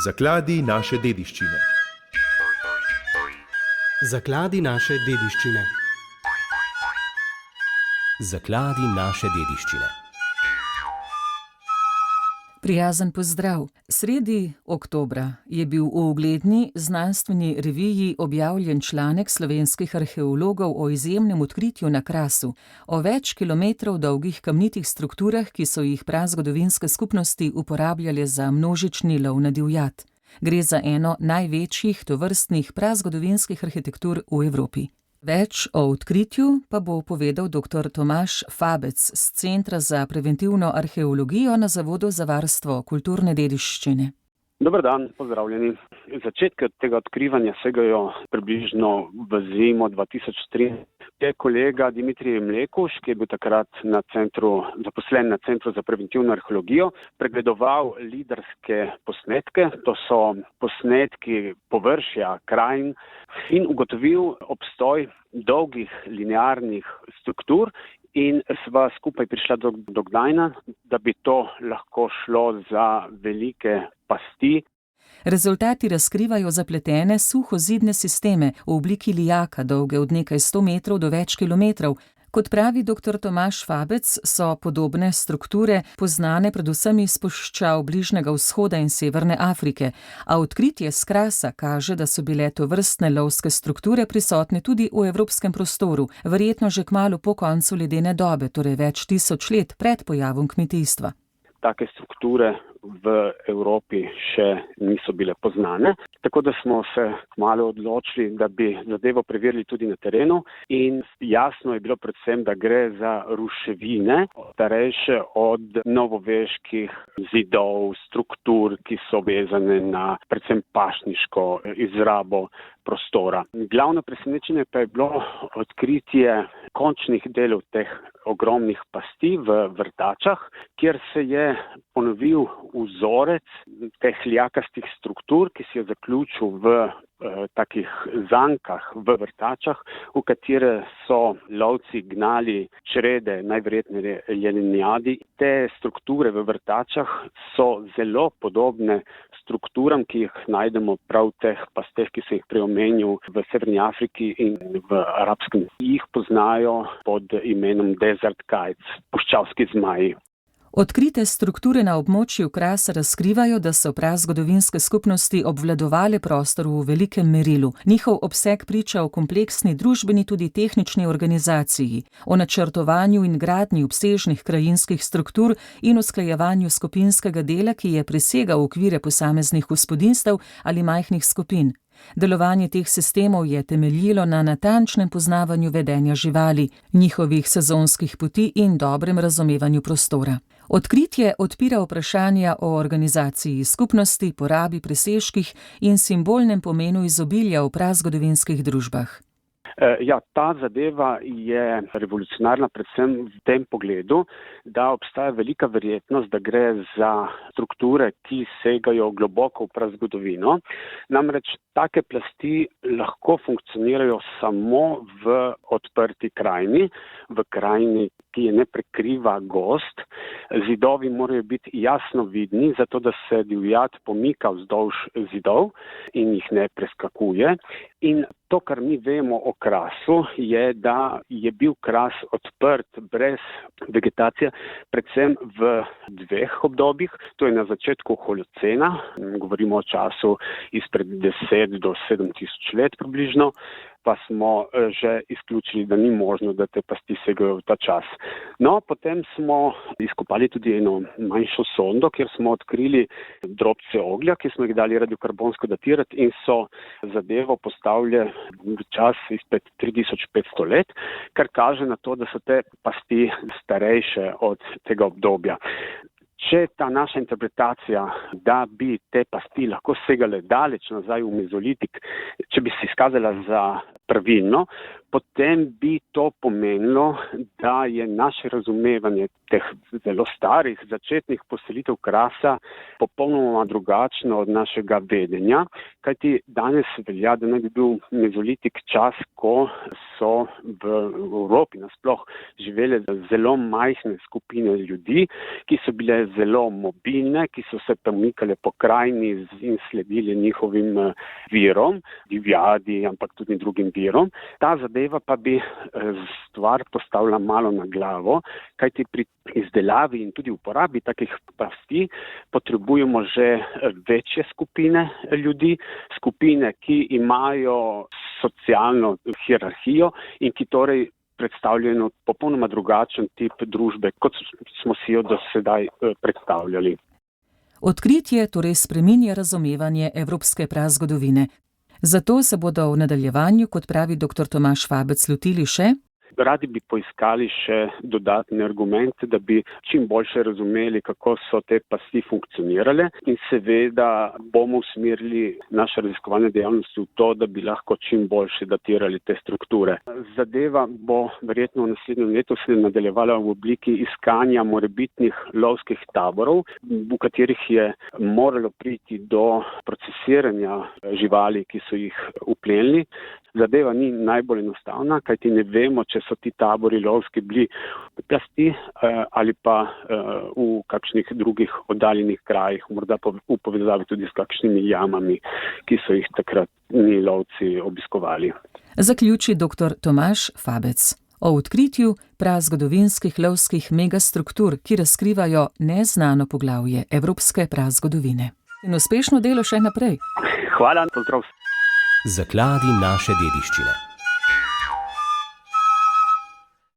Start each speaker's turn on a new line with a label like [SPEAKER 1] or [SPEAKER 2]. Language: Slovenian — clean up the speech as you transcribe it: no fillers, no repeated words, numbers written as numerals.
[SPEAKER 1] Zakladi naše dediščine.
[SPEAKER 2] Zakladi naše dediščine.
[SPEAKER 3] Zakladi naše dediščine.
[SPEAKER 4] Prijazen pozdrav. Sredi oktobra je bil v ugledni znanstveni reviji objavljen članek slovenskih arheologov o izjemnem odkritju na Krasu, o več kilometrov dolgih kamnitih strukturah, ki so jih prazgodovinske skupnosti uporabljale za množični lov na divjad. Gre za eno največjih tovrstnih prazgodovinskih arhitektur v Evropi. Več o odkritju pa bo povedal dr. Tomaž Fabec z Centra za preventivno arheologijo na Zavodu za varstvo kulturne dediščine.
[SPEAKER 5] Dober dan, pozdravljeni. Začetke tega odkrivanja segajo približno v zimo 2003. Je kolega Dimitrij Mlekuš, ki je bil takrat zaposlen na Centru za preventivno arheologijo, pregledoval lidarske posnetke, to so posnetki površja krajin, in ugotovil obstoj dolgih linearnih struktur in sva skupaj prišla do Gdajna, da bi to lahko šlo za velike pasti.
[SPEAKER 4] Rezultati razkrivajo zapletene suhozidne sisteme v obliki lijaka, dolge od nekaj 100 metrov do več kilometrov. Kot pravi dr. Tomaž Fabec, so podobne strukture poznane predvsem iz puščav Bližnjega vzhoda in Severne Afrike, a odkritje s Krasa kaže, da so bile tovrstne lovske strukture prisotne tudi v evropskem prostoru, verjetno že kmalu po koncu ledene dobe, torej več tisoč let pred pojavom kmetijstva.
[SPEAKER 5] Take strukture v Evropi še niso bile poznane, tako da smo se kmalu odločili, da bi zadevo preverili tudi na terenu, in jasno je bilo predvsem, da gre za ruševine, starejše od novoveških zidov, struktur, ki so vezane na predvsem pašniško izrabo prostora. Glavno presenečenje pa je bilo odkritje končnih delov teh ogromnih pasti v vrtačah, kjer se je ponovil vzorec teh lijakastih struktur, ki se je zaključil v takih zankah v vrtačah, v katere so lovci gnali črede, najverjetneje jelenjadi. Te strukture v vrtačah so zelo podobne strukturam, ki jih najdemo prav v teh pasteh, ki sem jih prej omenil v Severni Afriki in v arabskem. Jih poznajo pod imenom desert kites, puščavski zmaji.
[SPEAKER 4] Odkrite strukture na območju Krasa razkrivajo, da so prazgodovinske skupnosti obvladovale prostor v velikem merilu. Njihov obseg priča o kompleksni družbeni, tudi tehnični organizaciji, o načrtovanju in gradnji obsežnih krajinskih struktur in usklajevanju skupinskega dela, ki je presegal okvire posameznih gospodinjstev ali majhnih skupin. Delovanje teh sistemov je temeljilo na natančnem poznavanju vedenja živali, njihovih sezonskih poti in dobrem razumevanju prostora. Odkritje odpira vprašanja o organizaciji skupnosti, porabi, presežkih in simbolnem pomenu izobilja v prazgodovinskih družbah.
[SPEAKER 5] Ta zadeva je revolucionarna predvsem v tem pogledu, da obstaja velika verjetnost, da gre za strukture, ki segajo globoko v prazgodovino. Namreč take plasti lahko funkcionirajo samo v odprti krajini, v krajini, ki je ne prekriva gozd. Zidovi morajo biti jasno vidni, zato da se divjad pomika vzdolž zidov in jih ne preskakuje. In to, kar mi vemo o Krasu, je, da je bil Kras odprt brez vegetacije, predvsem v dveh obdobjih. To je na začetku holocena, govorimo o času izpred 10 do 7 tisoč let približno, pa smo že izključili, da ni možno, da te pasti segajo v ta čas. No, potem smo izkopali tudi eno manjšo sondo, kjer smo odkrili drobce oglja, ki smo jih dali radiokarbonsko datirati in so zadevo postavili v čas izpred 3500 let, kar kaže na to, da so te pasti starejše od tega obdobja. Če ta naša interpretacija, da bi te pasti lahko segale daleč nazaj v mezolitik, če bi se izkazala za pravilno, potem bi to pomenilo, da je naše razumevanje teh zelo starih začetnih poselitev Krasa popolnoma drugačno od našega vedenja, kajti danes velja, da naj bi bil mezolitik čas, ko so v Evropi nasploh živele zelo majhne skupine ljudi, ki so bile zelo mobilne, ki so se premikale po krajini in sledili njihovim virom, divjadi, ampak tudi drugim virom. Ta zadeva pa bi stvar postavila malo na glavo, kajti pri izdelavi in tudi uporabi takih pasti potrebujemo že večje skupine ljudi, skupine, ki imajo socialno hierarhijo in ki torej predstavljajo popolnoma drugačen tip družbe, kot smo si jo do sedaj predstavljali.
[SPEAKER 4] Odkritje torej spreminja razumevanje evropske prazgodovine. Zato se bodo v nadaljevanju, kot pravi dr. Tomaž Vabec, lotili še
[SPEAKER 5] Radi bi poiskali še dodatne argumente, da bi čim boljše razumeli, kako so te pasti funkcionirale in seveda bomo usmerili naše raziskovalne dejavnosti v to, da bi lahko čim boljše datirali te strukture. Zadeva bo verjetno v naslednjem letu se nadaljevala v obliki iskanja morebitnih lovskih taborov, v katerih je moralo priti do procesiranja živali, ki so jih uplenili. Zadeva ni najbolj enostavna, kajti ne vemo, če so ti tabori lovski bili v plasti ali pa v kakšnih drugih oddaljenih krajih, morda v povezavi tudi s kakšnimi jamami, ki so jih takratni lovci obiskovali.
[SPEAKER 4] Zaključi dr. Tomaž Vabec o odkritju prazgodovinskih lovskih megastruktur, ki razkrivajo neznano poglavje evropske prazgodovine. In uspešno delo še naprej.
[SPEAKER 5] Hvala, pozdrav.
[SPEAKER 3] Zakladi naše dediščine.